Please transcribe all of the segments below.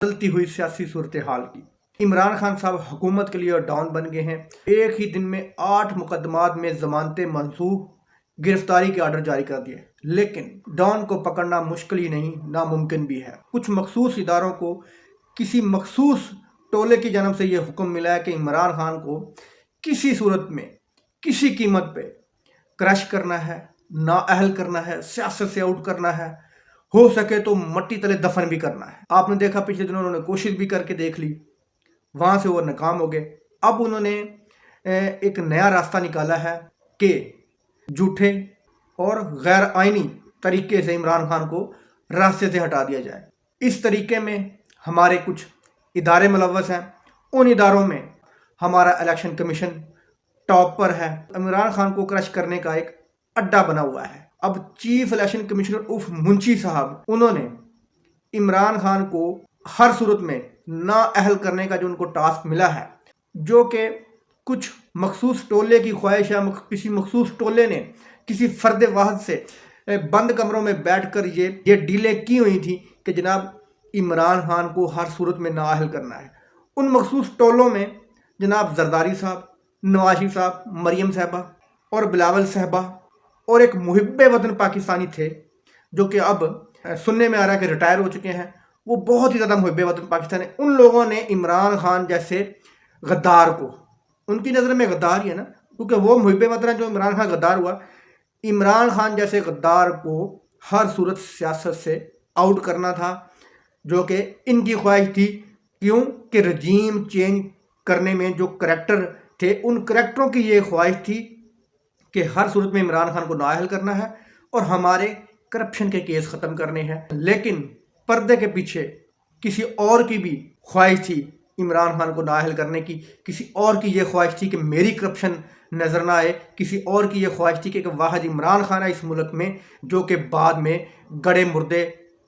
بدلती हुई सियासी सूरत हाल की। इमरान खान साहब हुकूमत के लिए डॉन बन गए हैं। एक ही दिन में 8 मुकदमात में जमानतें मंसूख, गिरफ्तारी के आर्डर जारी कर दिए। लेकिन डॉन को पकड़ना मुश्किल ही नहीं, नामुमकिन भी है। कुछ मखसूस इदारों को किसी मखसूस टोले की जानब से यह हुक्म मिला है कि इमरान खान को किसी सूरत में किसी कीमत पे क्रश करना है, नाअहल करना है, सियासत से आउट करना है, हो सके तो मट्टी तले दफन भी करना है। आपने देखा पिछले दिनों उन्होंने कोशिश भी करके देख ली, वहाँ से वो नाकाम हो गए। अब उन्होंने एक नया रास्ता निकाला है कि झूठे और गैर आइनी तरीके से इमरान खान को रास्ते से हटा दिया जाए। इस तरीके में हमारे कुछ इदारे मुलव्वस हैं। उन इदारों में हमारा इलेक्शन कमीशन टॉप पर है। इमरान खान को क्रश करने का एक अड्डा बना हुआ है। अब चीफ इलेक्शन कमिश्नर उर्फ मुंशी साहब, उन्होंने इमरान खान को हर सूरत में नाअहल करने का जो उनको टास्क मिला है, जो कि कुछ मखसूस टोले की ख्वाहिश है, किसी मखसूस टोले ने किसी फर्द वाहिद से बंद कमरों में बैठकर ये डीलें की हुई थी कि जनाब इमरान खान को हर सूरत में नाअहल करना है। उन मखसूस टोलों में जनाब जरदारी साहब, नवाशी साहब, मरियम साहबा और बिलावल साहबा और एक मुहिब्बे वतन पाकिस्तानी थे जो कि अब सुनने में आ रहा है कि रिटायर हो चुके हैं। वो बहुत ही ज़्यादा मुहिब्बे वतन पाकिस्तानी। उन लोगों ने इमरान खान जैसे गद्दार को, उनकी नज़र में गद्दार ही है ना, क्योंकि वो मुहिब्बे वतन जो इमरान खान गद्दार हुआ, इमरान खान जैसे गद्दार को हर सूरत सियासत से आउट करना था, जो कि इनकी ख्वाहिश थी। क्यों कि रजीम चेंज करने में जो करैक्टर थे, उन करैक्टरों की ये ख्वाहिश थी कि हर सूरत में इमरान खान को नाअहल करना है और हमारे करप्शन के केस ख़त्म करने हैं। लेकिन पर्दे के पीछे किसी और की भी ख्वाहिश थी इमरान खान को नाअहल करने की। किसी और की ये ख्वाहिश थी कि मेरी करप्शन नज़र ना आए। किसी और की ये ख्वाहिश थी कि वाहिद इमरान खान है इस मुल्क में जो कि बाद में गड़े मुर्दे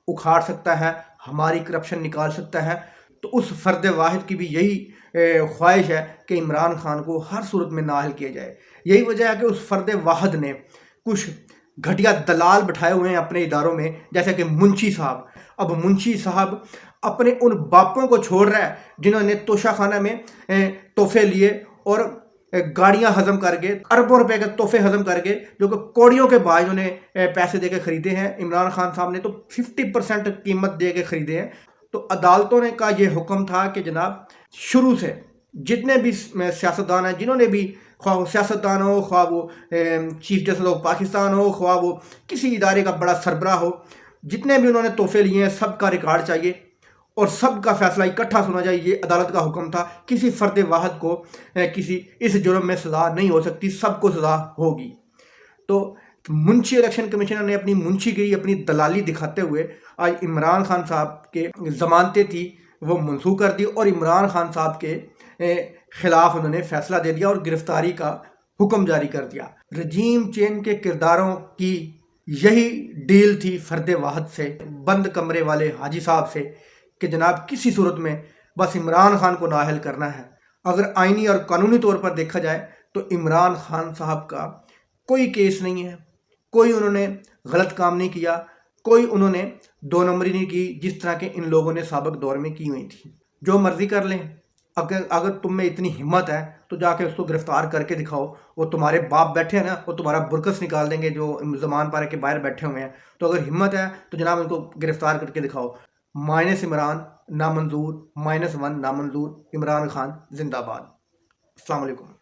उखाड़ सकता है, हमारी करप्शन निकाल सकता है। तो उस फर्द वाहिद की भी यही ख्वाहिश है कि इमरान खान को हर सूरत में नाअहल किया जाए। यही वजह है कि उस फर्द वाहिद ने कुछ घटिया दलाल बैठाए हुए हैं अपने इदारों में, जैसे कि मुंशी साहब। अब मुंशी साहब अपने उन बापों को छोड़ रहा है जिन्होंने तोशाखाना में तोहफे लिए और गाड़ियां हजम करके, अरबों रुपए के तोहफे हजम करके, जो कि कौड़ियों के बाद उन्हें पैसे दे के खरीदे हैं। इमरान खान साहब ने तो 50% कीमत दे के खरीदे हैं। तो अदालतों ने का ये हुक्म था कि जनाब शुरू से जितने भी सियासतदान हैं, जिन्होंने भी, ख्वाह वो सियासतदान हो, ख्वाह वो चीफ जस्टिस ऑफ पाकिस्तान हो, ख्वाह वो किसी इदारे का बड़ा सरबराह हो, जितने भी उन्होंने तोहफे लिए हैं सबका रिकॉर्ड चाहिए और सबका फैसला इकट्ठा सुना जाए। ये अदालत का हुक्म था। किसी फर्द वाहिद को किसी इस जुर्म में सज़ा नहीं हो सकती, सबको सज़ा होगी। तो मुंशी इलेक्शन कमिश्नर ने अपनी मुंशीगिरी, अपनी दलाली दिखाते हुए आज इमरान खान साहब के ज़मानतें थी वो मनसूख कर दी और इमरान खान साहब के खिलाफ उन्होंने फैसला दे दिया और गिरफ्तारी का हुक्म जारी कर दिया। रजीम चेंज के किरदारों की यही डील थी फर्द वाहिद से, बंद कमरे वाले हाजी साहब से, कि जनाब किसी सूरत में बस इमरान खान को नाअहल करना है। अगर आइनी और कानूनी तौर पर देखा जाए तो इमरान खान साहब का कोई केस नहीं है, कोई उन्होंने गलत काम नहीं किया, कोई उन्होंने दो नंबरी नहीं की जिस तरह के इन लोगों ने साबिक दौर में की हुई थी। जो मर्जी कर लें, अगर तुम में इतनी हिम्मत है तो जाके उसको गिरफ्तार करके दिखाओ। वो तुम्हारे बाप बैठे हैं ना, वो तुम्हारा बुरकस निकाल देंगे जो जमान पारा के बाहर बैठे हुए हैं। तो अगर हिम्मत है तो जनाब उनको गिरफ्तार करके दिखाओ। माइनस इमरान नामंजूर, -1 नामंजूर, इमरान खान जिंदाबाद। अस्सलाम वालेकुम।